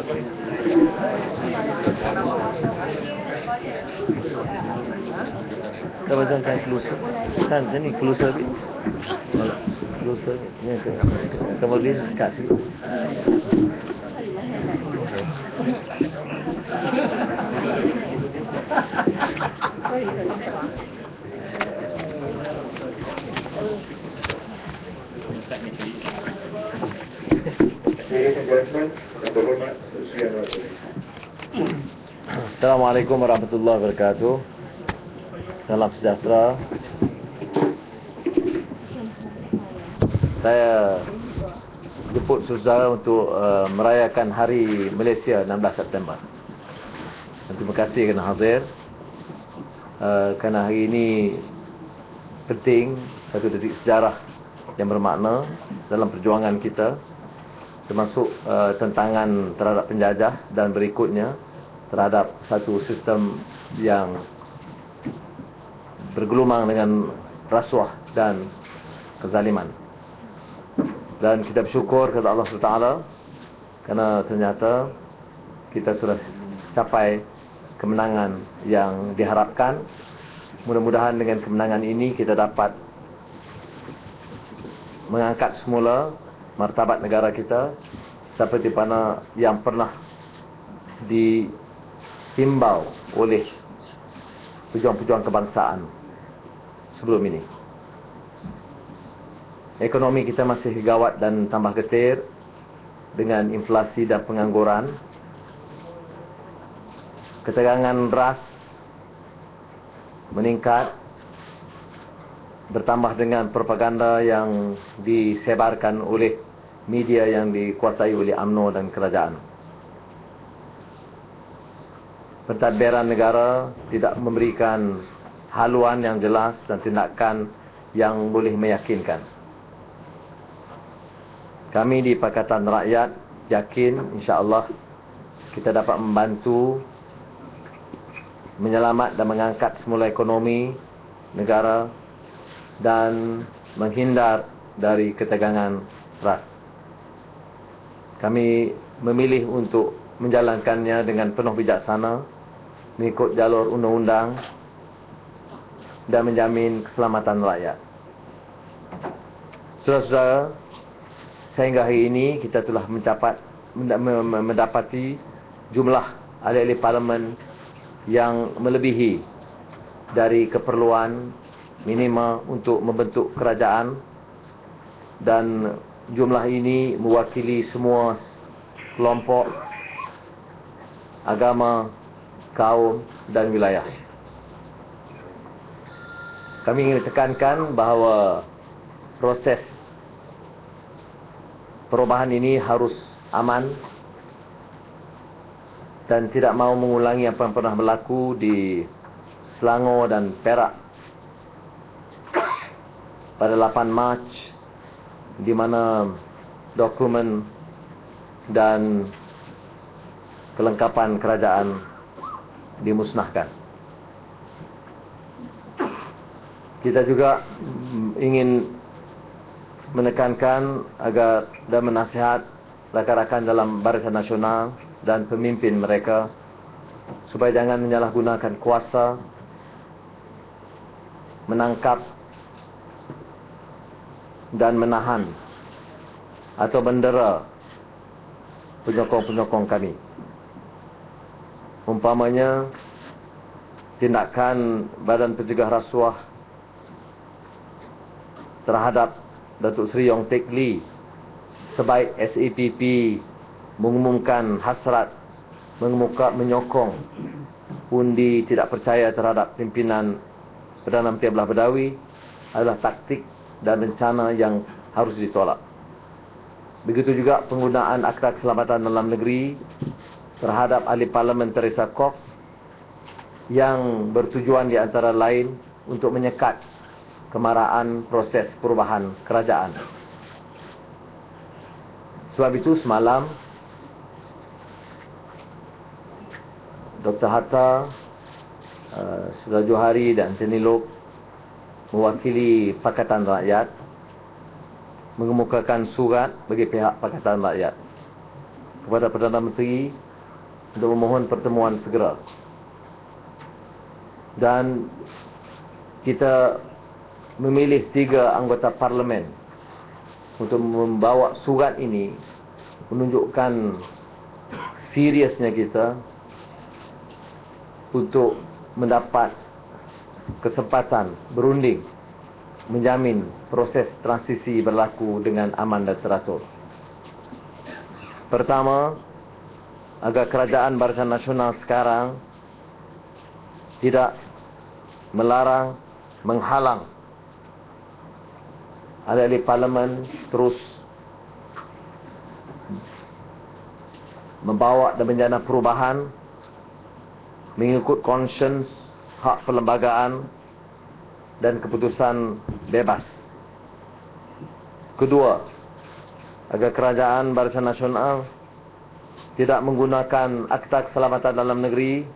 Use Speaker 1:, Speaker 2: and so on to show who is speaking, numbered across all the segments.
Speaker 1: Kita bacakan closer. Kan ni closer ni. Closer ni kemudian dekat situ. Assalamualaikum warahmatullahi wabarakatuh. Salam sejahtera. Saya jemput saudara untuk merayakan Hari Malaysia 16 September. Dan terima kasih kerana hadir. Kerana hari ini penting, satu detik sejarah yang bermakna dalam perjuangan kita, termasuk tentangan terhadap penjajah dan berikutnya terhadap satu sistem yang bergelumang dengan rasuah dan kezaliman. Dan kita bersyukur kepada Allah SWT kerana ternyata kita sudah capai kemenangan yang diharapkan. Mudah-mudahan dengan kemenangan ini kita dapat mengangkat semula martabat negara kita seperti mana yang pernah dihimbau oleh pejuang-pejuang kebangsaan sebelum ini. Ekonomi kita masih gawat dan tambah getir dengan inflasi dan pengangguran. Ketegangan ras meningkat, bertambah dengan propaganda yang disebarkan oleh media yang dikuasai oleh UMNO dan kerajaan. Pentadbiran negara tidak memberikan haluan yang jelas dan tindakan yang boleh meyakinkan. Kami di Pakatan Rakyat yakin insya-Allah kita dapat membantu menyelamat dan mengangkat semula ekonomi negara dan menghindar dari ketegangan ras. Kami memilih untuk menjalankannya dengan penuh bijaksana, mengikut jalur undang-undang dan menjamin keselamatan rakyat. Saudara-saudara, sehingga hari ini kita telah mendapati jumlah ahli-ahli parlimen yang melebihi dari keperluan minima untuk membentuk kerajaan, dan jumlah ini mewakili semua kelompok, agama, kaum dan wilayah. Kami ingin tekankan bahawa proses perubahan ini harus aman dan tidak mahu mengulangi apa yang pernah berlaku di Selangor dan Perak pada 8 Mac, di mana dokumen dan kelengkapan kerajaan dimusnahkan. Kita juga ingin menekankan agar dan menasihat rakan-rakan dalam Barisan Nasional dan pemimpin mereka supaya jangan menyalahgunakan kuasa, menangkap dan menahan atau mendera penyokong-penyokong kami. Umpamanya tindakan Badan Pencegah Rasuah terhadap Datuk Seri Yong Teck Lee, sebaik SAPP mengumumkan hasrat menyokong undi tidak percaya terhadap pimpinan Perdana Menteri Abdullah Badawi, adalah taktik dan rencana yang harus ditolak. Begitu juga penggunaan Akta Keselamatan Dalam Negeri terhadap ahli parlimen Teresa Kok yang bertujuan di antara lain untuk menyekat kemarahan proses perubahan kerajaan. Sebab itu semalam Dr. Hatta, Saudara Johari dan Anthony Loke mewakili Pakatan Rakyat mengemukakan surat bagi pihak Pakatan Rakyat kepada Perdana Menteri untuk memohon pertemuan segera. Dan kita memilih 3 anggota parlimen untuk membawa surat ini, menunjukkan seriusnya kita untuk mendapat kesempatan berunding menjamin proses transisi berlaku dengan aman dan teratur. Pertama, agar kerajaan Barisan Nasional sekarang tidak melarang, menghalang ahli parlimen terus membawa dan menjana perubahan mengikut conscience, hak perlembagaan dan keputusan bebas. Kedua, agar kerajaan Barisan Nasional tidak menggunakan Akta Keselamatan Dalam Negeri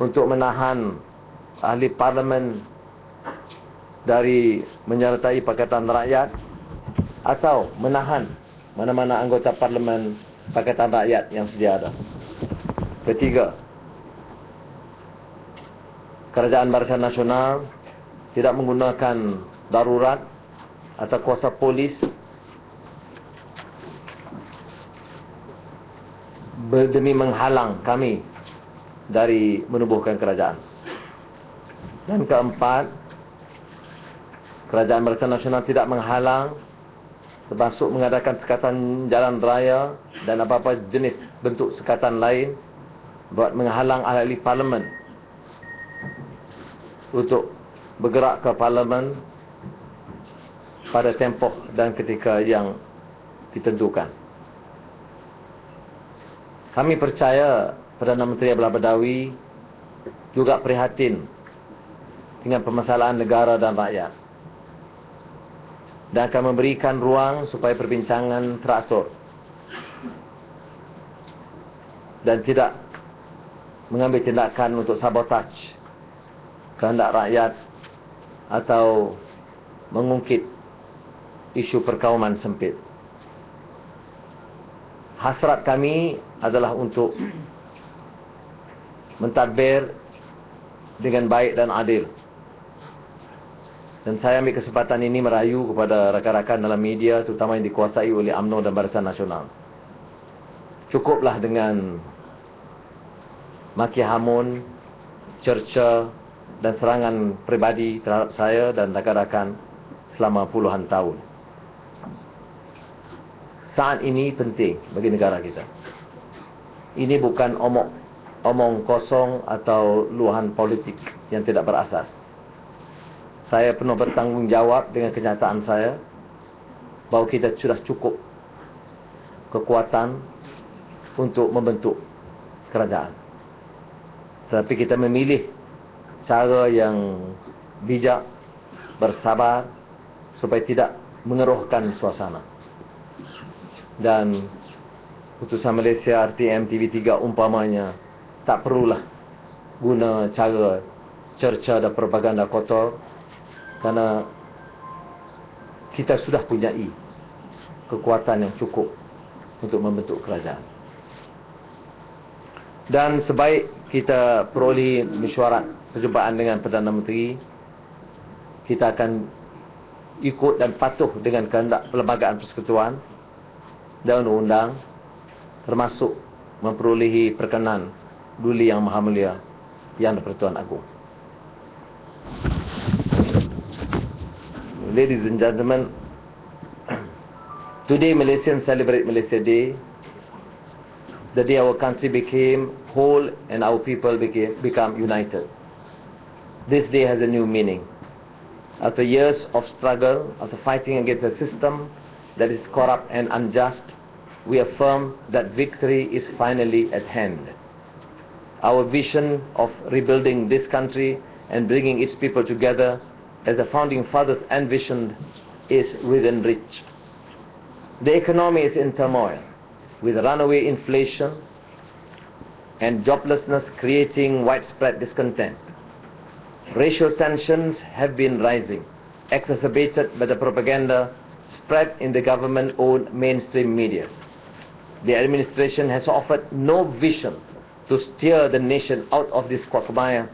Speaker 1: untuk menahan ahli parlimen dari menyertai Pakatan Rakyat atau menahan mana-mana anggota parlimen Pakatan Rakyat yang sedia ada. Ketiga, kerajaan Barisan Nasional tidak menggunakan darurat atau kuasa polis demi menghalang kami dari menubuhkan kerajaan. Dan keempat, kerajaan Barisan Nasional tidak menghalang, termasuk mengadakan sekatan jalan raya dan apa-apa jenis bentuk sekatan lain buat menghalang ahli parlimen untuk bergerak ke parlimen pada tempoh dan ketika yang ditentukan. Kami percaya Perdana Menteri Abdullah Badawi juga prihatin dengan permasalahan negara dan rakyat dan akan memberikan ruang supaya perbincangan teratur dan tidak mengambil tindakan untuk sabotaj kehendak rakyat atau mengungkit isu perkauman sempit. Hasrat kami adalah untuk mentadbir dengan baik dan adil. Dan saya ambil kesempatan ini merayu kepada rakan-rakan dalam media, terutama yang dikuasai oleh UMNO dan Barisan Nasional. Cukuplah dengan maki hamun, cerca dan serangan peribadi terhadap saya dan rakan-rakan selama puluhan tahun. Saat ini penting bagi negara kita. Ini bukan omong kosong atau luahan politik yang tidak berasas. Saya penuh bertanggungjawab dengan kenyataan saya bahawa kita sudah cukup kekuatan untuk membentuk kerajaan. Tetapi kita memilih cara yang bijak, bersabar supaya tidak mengeruhkan suasana. Dan putusan Malaysia RTM TV3 umpamanya tak perlulah guna cara cerca dan propaganda kotor, kerana kita sudah punyai kekuatan yang cukup untuk membentuk kerajaan. Dan sebaik kita peroleh mesyuarat perjumpaan dengan Perdana Menteri, kita akan ikut dan patuh dengan kehendak Perlembagaan Persekutuan dan undang-undang, termasuk memperolehi perkenan Duli Yang Maha Mulia Yang di-Pertuan Agong. Ladies and gentlemen, today Malaysians celebrate Malaysia Day, the day our country became whole and our people become united. This day has a new meaning. After years of struggle, after fighting against a system that is corrupt and unjust, we affirm that victory is finally at hand. Our vision of rebuilding this country and bringing its people together as the founding fathers envisioned is within reach. The economy is in turmoil, with runaway inflation and joblessness creating widespread discontent. Racial tensions have been rising, exacerbated by the propaganda spread in the government-owned mainstream media. The administration has offered no vision to steer the nation out of this quagmire